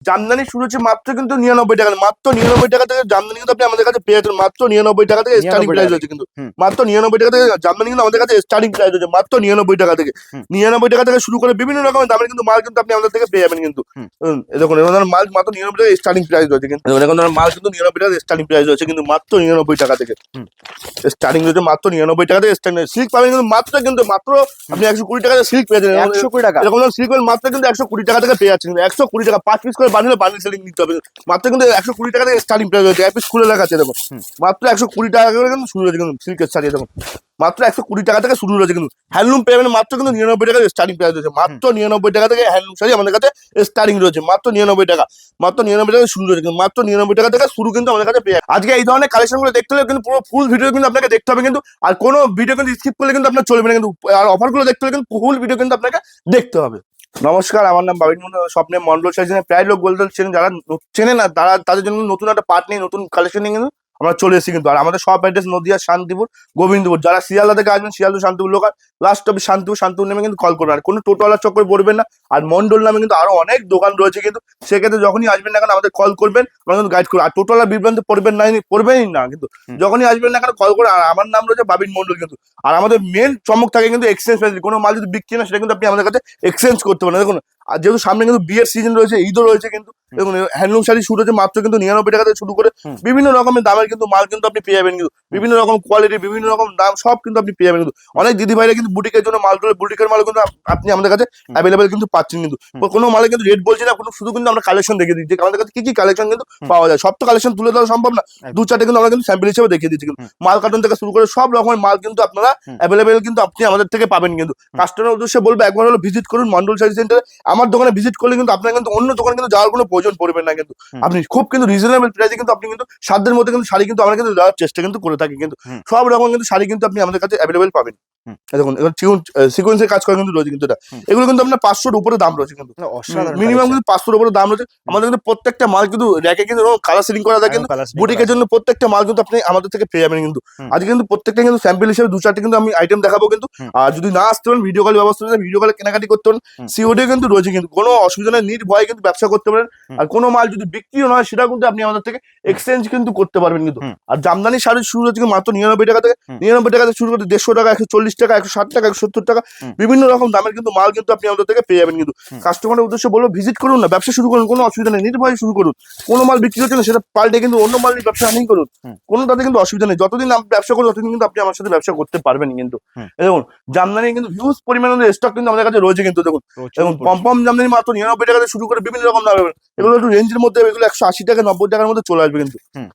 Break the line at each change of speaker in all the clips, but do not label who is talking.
জামদানি শুরু হচ্ছে মাত্র কিন্তু 99 টাকা, মাত্র 99 টাকা থেকে জামদানি কিন্তু আপনি আমাদের কাছে পেয়ে যাচ্ছেন। মাত্র 99 টাকা থেকে স্টার্টিং
99
প্রাইস
টাকা
রয়েছে কিন্তু,
হুম
মাত্র 99 টাকা থেকে জামদানি কিন্তু আমাদের কাছে স্টার্টিং প্রাইস রয়েছে মাত্র 99 টাকা থেকে।
হুম
99 টাকা থেকে শুরু করে বিভিন্ন রকমের দামের কিন্তু মাল কিন্তু আপনি আমাদের থেকে পেয়ে যাবেন কিন্তু।
হুম
এই দেখুন এরকম ধরনের মাল মাত্র 99 টাকা স্টার্টিং প্রাইস রয়েছে কিন্তু, এরকম ধরনের মাল কিন্তু 99 টাকা স্টার্টিং প্রাইস রয়েছে কিন্তু মাত্র 99 টাকা থেকে
হুম
স্টার্টিং রয়েছে মাত্র 99 টাকা থেকে স্টার্টিং। সিল্ক পাবেন কিন্তু মাত্র
হুম
আপনি 120 টাকা সিল্ক পেয়ে যাবেন।
120 টাকা
এরকম সিল্ক মাত্র কিন্তু 120 টাকা থেকে পেয়ে যাচ্ছেন, 120 টাকা 5 পিস করে বানিয়ে বানিয়ে সেলিং নিতে হবে মাত্র কিন্তু 120 টাকা থেকে স্টার্টিং প্রাইস রয়েছে। এক পিস খুলে লেখা আছে দেখুন,
হুম
মাত্র 120 টাকা করে কিন্তু শুরু হয়েছে কিন্তু সিল্কের শাড়ি দেখুন, মাত্র 120 টাকা থেকে শুরু হয়েছে কিন্তু। হ্যান্ডলুম পেয়ে যাবেন মাত্র কিন্তু 99 টাকা স্টার্টিং প্রাইস রয়েছে,
হুম
মাত্র 99 টাকা থেকে হ্যান্ডলুম শাড়ি আমাদের কাছে স্টার্টিং রয়েছে মাত্র 99 টাকা, মাত্র 99 টাকা শুরু রয়েছে কিন্তু, মাত্র 99 টাকা থেকে শুরু কিন্তু আমাদের কাছে পেয়ে যাবেন। আজকে এই ধরনের কালেকশন গুলো দেখতে হলে কিন্তু পুরো ফুল ভিডিও কিন্তু আপনাকে দেখতে হবে কিন্তু, আর কোনো ভিডিও কিন্তু স্কিপ করলে কিন্তু আপনার চলবে না কিন্তু, আর অফার গুলো দেখতে হলে কিন্তু ফুল ভিডিও কিন্তু আপনাকে দেখতে হবে। নমস্কার, আমার নাম বাবিন মন্ডল, স্বপ্নে মন্ডল সাইজের প্রায় লোক বলতে চেনে, যারা চেনে না তারা তাদের জন্য নতুন একটা পার্ট নিয়ে নতুন কালেকশন নিয়ে কিন্তু আমরা চলে এসেছি কিন্তু। আর আমাদের সব অ্যাড্রেস নদিয়া, শান্তিপুর, গোবিন্দপুর। যারা শিয়ালদা থেকে আসবেন Sealdah Shantipur local, last of Shantipur নেমে কিন্তু কল করবেন। আর কোনো টোটোওয়ালার চক্করে পড়বেন না। আর মন্ডল নামে কিন্তু আরো অনেক দোকান রয়েছে কিন্তু, সেক্ষেত্রে যখনই আসবেন না কেন আমাদের কল করবেন, আমরা কিন্তু গাইড করবো। আর টোটোওয়ালা বিভ্রান্তি পড়বেনই না কিন্তু,
হুম
যখনই আসবেন না কেন কল করে। আর আমার নাম রয়েছে বাবিন মন্ডল কিন্তু। আর আমাদের মেন চমক থাকে কিন্তু এক্সচেঞ্জ ফ্যাসিলিটি, কোনো মাল যদি বিক্রি না সেটা কিন্তু আপনি আমাদের কাছে এক্সচেঞ্জ করতে পারেন। দেখুন আর যেহেতু সামনে কিন্তু বিয়ের সিজন রয়েছে, ঈদও রয়েছে কিন্তু,
হুম
দেখুন হ্যান্ডলুম শাড়ি শুরু হচ্ছে মাত্র কিন্তু 99 টাকা থেকে শুরু করে
হুম
বিভিন্ন রকমের দামের কিন্তু মাল কিন্তু আপনি পেয়ে যাবেন কিন্তু,
হুম
বিভিন্ন রকম কোয়ালিটি, বিভিন্ন রকম দাম সব কিন্তু আপনি পেয়ে যাবেন কিন্তু।
হুম
অনেক দিদি ভাইরা কিন্তু বুটিকের জন্য মালগুলো, বুটিকের মাল কিন্তু আপনি আমাদের কাছে
হুম
অ্যাভেলেবেল কিন্তু পাচ্ছেন কিন্তু।
হুম
কোনো মালে কিন্তু রেট বলছি না, কোনো শুধু কিন্তু আমরা কালেকশন দেখিয়ে দিচ্ছি যে আমাদের কাছে কি কি কালেকশন কিন্তু
হুম
পাওয়া যায়। সব তো কালেকশন তুলে দেওয়া সম্ভব না, দু
একদম
চারটে কিন্তু আমরা কিন্তু স্যাম্পল হিসেবে দেখিয়ে দিচ্ছি কিন্তু।
হুম
মাল কার্টন থেকে শুরু করে সব রকমের মাল কিন্তু আপনারা
হুম
অ্যাভেলেবেল কিন্তু আপনি আমাদের থেকে পাবেন কিন্তু।
হুম
কাস্টমার উদ্দেশ্যে বলবো একবার হলো ভিজিট করুন মন্ডল শাড়ি সেন্টারে। আমার দোকানে ভিজিট করলে কিন্তু আপনার কিন্তু অন্য দোকানে কিন্তু যাওয়ার কোনো প্রয়োজন পড়বে না কিন্তু।
হুম
আপনি খুব কিন্তু রিজনেবল প্রাইসে কিন্তু আপনি কিন্তু সাধ্যের মধ্যে কিন্তু শাড়ি কিন্তু আমরা কিন্তু দেওয়ার চেষ্টা কিন্তু করে থাকি কিন্তু।
হুম
সব রকম কিন্তু শাড়ি কিন্তু আপনি আমাদের কাছে অ্যাভেলেবেল পাবেন।
হুম
এই দেখুন এবার সিকোয়েন্সের কাজ করা কিন্তু রয়েছে কিন্তু এটা,
হুম
এগুলো কিন্তু আপনার 500-র উপরে দাম রয়েছে কিন্তু,
না, অসাধারণ
মিনিমাম
কালেকশন
কিন্তু 500-র উপরে দাম রয়েছে।
হুম
আমাদের কিন্তু প্রত্যেকটা মাল কিন্তু র্যাকে কিন্তু কালার সিলিং করা থাকে
একদম
কিন্তু,
কালার সেটিং করা
বুটিকের
আছে
জন্য প্রত্যেকটা মাল কিন্তু আপনি আমাদের থেকে পেয়ে যাবেন কিন্তু।
হুম
আজকে কিন্তু প্রত্যেকটা কিন্তু স্যাম্পল হিসেবে দু চারটে কিন্তু আমি আইটেম দেখাবো কিন্তু।
হুম
আর যদি না আসতে পারেন ভিডিও কল ব্যবস্থা রয়েছে, ভিডিও কলে কেনাকাটি করতে পারেন,
হুম
সিওডি কিন্তু রয়েছে কিন্তু, কোনো অসুবিধা নেই, নির্ভয়ে কিন্তু ব্যবসা করতে পারেন।
হুম
আর কোনো মাল যদি বিক্রিও নয় সেটাও কিন্তু আপনি আমাদের থেকে
হুম
এক্সচেঞ্জ কিন্তু করতে পারবেন কিন্তু।
হুম
আর জামদানি শাড়ি শুরু হচ্ছে কিন্তু মাত্র 99 টাকা থেকে,
হুম
99 টাকা থেকে শুরু করে 150 টাকা, 140 টাকা, 160 টাকা, 170 টাকা,
হুম
বিভিন্ন রকম দামের কিন্তু মাল কিন্তু আপনি আমাদের থেকে পেয়ে যাবেন কিন্তু।
হুম
কাস্টমারের উদ্দেশ্যে বলবো ভিজিট করুন না, ব্যবসা শুরু করুন, কোনো অসুবিধা নেই, নির্ভয়ে শুরু করুন। কোনো মাল বিক্রি হচ্ছে না সেটা পাল্টে কিন্তু অন্য মাল নিয়ে ব্যবসা নেই করুন,
হুম
কোনো তাতে কিন্তু অসুবিধা নেই। যতদিন আপনি ব্যবসা করুন ততদিন কিন্তু আপনি আমার সাথে ব্যবসা করতে পারবেন কিন্তু।
হুম
এই দেখুন জামদানি কিন্তু হিউজ পরিমাণে স্টক কিন্তু আমাদের কাছে রয়েছে কিন্তু। দেখুন
প্রচুর প্রচুর
পম জামদানি মাত্র 99 টাকা থেকে শুরু করে বিভিন্ন রকম দাম পাবেন।
হুম
এগুলো একটু রেঞ্জের মধ্যে, এগুলো 180 টাকা 90 টাকার মধ্যে চলে আসবে কিন্তু।
হুম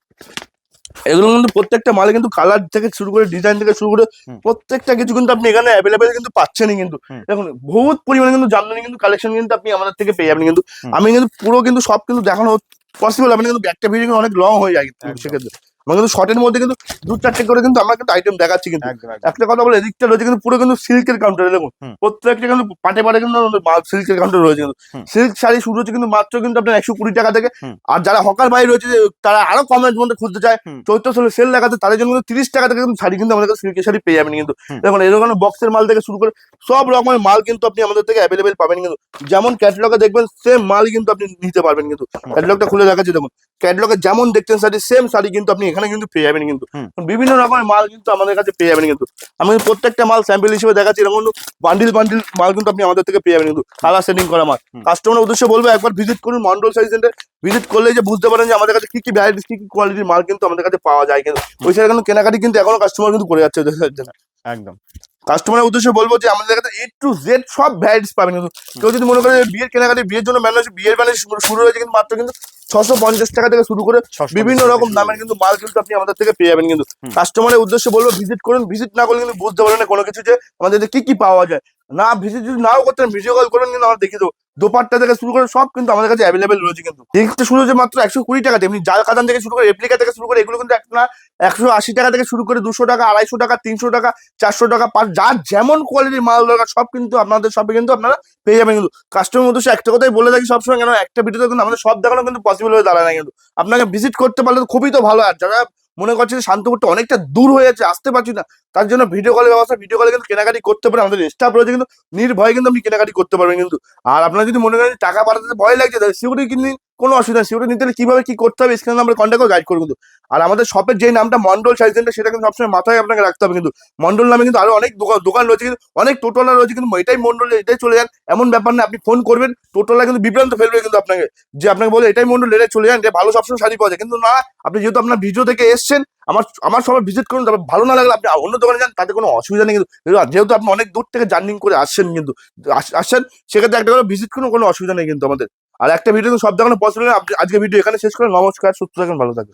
এগুলো কিন্তু প্রত্যেকটা মালে কিন্তু কালার থেকে শুরু করে ডিজাইন থেকে শুরু করে
হুম
প্রত্যেকটা কিছু কিন্তু আপনি এখানে অ্যাভেলেবেল কিন্তু পাচ্ছেনই কিন্তু।
হুম
দেখুন বহুত পরিমাণে কিন্তু জামদানি কিন্তু কালেকশন কিন্তু আপনি আমাদের থেকে পেয়ে যাবেন কিন্তু।
হুম
আমি কিন্তু পুরো কিন্তু সব কিন্তু দেখানো পসিবল হবে না কিন্তু, একটা ভিডিও কিন্তু অনেক লং হয়ে যায় কিন্তু
একদম
সেক্ষেত্রে আমরা কিন্তু শর্টের মধ্যে কিন্তু দু চারটে করে কিন্তু আমরা কিন্তু আইটেম দেখাচ্ছি কিন্তু।
একদম একদম
একটা কথা বলে এদিকটা রয়েছে কিন্তু পুরো কিন্তু সিল্কের কাউন্টারে দেখুন,
হুম
প্রত্যেকটা কিন্তু পাটে পাটে কিন্তু সিল্কের কাউন্টার রয়েছে কিন্তু।
হুম
সিল্ক শাড়ি শুরু হচ্ছে কিন্তু মাত্র কিন্তু আপনার 120 টাকা থেকে।
হুম
আর যারা হকার ভাই রয়েছে যে তারা আরো কমের মধ্যে খুঁজতে চায়,
হুম
চৈত্র সেল দেখাচ্ছে, তাদের জন্য কিন্তু 30 টাকা থেকে কিন্তু শাড়ি কিন্তু আমাদের কাছে সিল্কের শাড়ি পেয়ে যাবেন কিন্তু।
হুম
দেখুন এরকম বক্সের মাল থেকে শুরু করে সব রকমের মাল কিন্তু আপনি আমাদের থেকে অ্যাভেলেবেল পাবেন কিন্তু। যেমন ক্যাটালগে দেখবেন সেম মাল কিন্তু আপনি নিতে পারবেন কিন্তু।
হুম
ক্যাটালগটা খুলে দেখাচ্ছি দেখুন, ক্যাটালগে যেমন দেখছেন শাড়ি সেম শাড়ি কিন্তু আপনি এখানে কিন্তু পেয়ে যাবেন কিন্তু।
হুম
বিভিন্ন রকমের মাল কিন্তু আমাদের কাছে পেয়ে যাবেন কিন্তু। আমি কিন্তু প্রত্যেকটা মাল স্যাম্পল হিসেবে দেখাচ্ছি, এরকম বান্ডিল বান্ডিল মাল কিন্তু আপনি আমাদের থেকে পেয়ে যাবেন কিন্তু, কালার সেটিং করা মাল।
হুম
কাস্টমার উদ্দেশ্যে বলবো একবার ভিজিট করুন মন্ডল শাড়ি সেন্টার। ভিজিট করলেই যে বুঝতে পারেন যে আমাদের কাছে কি কি ভ্যারাইটিস, কি কি কোয়ালিটির মাল কিন্তু আমাদের কাছে পাওয়া যায় কিন্তু। ওই সাথে কিন্তু কেনাকাটি কিন্তু এখনো কাস্টমার কিন্তু করে যাচ্ছে ওদের সাথে।
একদম
কাস্টমারের উদ্দেশ্যে বলবো যে আমাদের কাছে A to Z সব ভ্যারাইটিস পাবেন কিন্তু।
হুম
কেউ যদি মনে করে যে বিয়ের কেনাকাটি, বিয়ের জন্য ম্যানেজ, বিয়ের ম্যানেজ শুরু হয়েছে কিন্তু মাত্র কিন্তু 650 টাকা থেকে শুরু করে
650
বিভিন্ন
টাকা
রকম
থেকে শুরু
দামের
হয়ে
কিন্তু মাল কিন্তু আপনি আমাদের থেকে পেয়ে যাবেন কিন্তু।
হুম
কাস্টমারের উদ্দেশ্যে বলবো ভিজিট করুন, ভিজিট না করলে কিন্তু বুঝতে পারবেন না কোনো কিছু যে আমাদের কি কি পাওয়া যায়। না ভিজিট যদি নাও করতে ভিডিও কল করুন কিন্তু আমরা দেখিয়ে দেবো। দোপাট্টা থেকে শুরু করে সব কিন্তু আমাদের কাছে অ্যাভেলেবেল রয়েছে কিন্তু। টিকিটটা শুরু হচ্ছে মাত্র 120 টাকা, তেমনি জাল কাতান থেকে শুরু করে রেপ্লিকা থেকে শুরু করে এগুলো কিন্তু একটা 180 টাকা থেকে শুরু করে 200 টাকা, 250 টাকা, 300 টাকা, 400 টাকা, যার যেমন কোয়ালিটির মাল দরকার সব কিন্তু আপনাদের শপে কিন্তু আপনারা পেয়ে যাবেন কিন্তু। কাস্টমার উদ্দেশ্যে একটা কথাই বলে থাকি সবসময়, কেন একটা ভিডিওতে কিন্তু আমাদের সব দেখানো কিন্তু পসিবল হয়ে দাঁড়ায় না কিন্তু। আপনাকে ভিজিট করতে পারলে তো খুবই তো ভালো। আর যারা মনে করছে যে শান্তপুরটা অনেকটা দূর হয়ে যাচ্ছে, আসতে পারছি না, তার জন্য ভিডিও কলের ব্যবস্থা, ভিডিও কলে কিন্তু কেনাকাটি করতে পারেন, আমাদের স্টাফ রয়েছে কিন্তু, নির্ভয়ে কিন্তু আপনি কেনাকাটি করতে পারবেন কিন্তু। আর আপনারা যদি মনে করেন যে টাকা পাঠাতে ভয় লাগছে তাহলে সিকিউরিটি কিনে নিন, কোনো অসুবিধা নেই। ওটা নিতে হলে কিভাবে কি করতে হবে স্ক্রিনে আমরা কন্ট্যাক্ট করে গাইড করবো কিন্তু। আর আমাদের শপের যে নামটা মন্ডল শাড়ি সেন্টার, সেটা কিন্তু সবসময় মাথায় আপনাকে রাখতে হবে কিন্তু। মন্ডল নামে কিন্তু আরো অনেক দোকান দোকান রয়েছে, কিন্তু অনেক টোটোলা রয়েছে, কিন্তু এটাই মন্ডল এটাই চলে যান এমন ব্যাপার না। আপনি ফোন করবেন, টোটোলা কিন্তু বিভ্রান্ত ফেলবে কিন্তু আপনাকে, যে আপনাকে বলে এটাই মন্ডল এটাই চলে যান, এটা ভালো সবসময় শাড়ি পাওয়া যায়। কিন্তু না, আপনি যেহেতু আপনার ভিডিও থেকে এসছেন, আমার আমার সবাই ভিজিট করুন, তারপর ভালো না লাগলে আপনি অন্য দোকানে যান, তাতে কোনো অসুবিধা নেই কিন্তু। যেহেতু আপনি অনেক দূর থেকে জার্নি করে আসছেন, কিন্তু আসছেন, সেক্ষেত্রে একটা করে ভিজিট করুন, কোনো অসুবিধা নেই কিন্তু আমাদের। আর একটা ভিডিও সব দেখানো পসিবল না। আপনি আজকে ভিডিও এখানে শেষ করে, নমস্কার, সুস্থ থাকুন, ভালো থাকুন।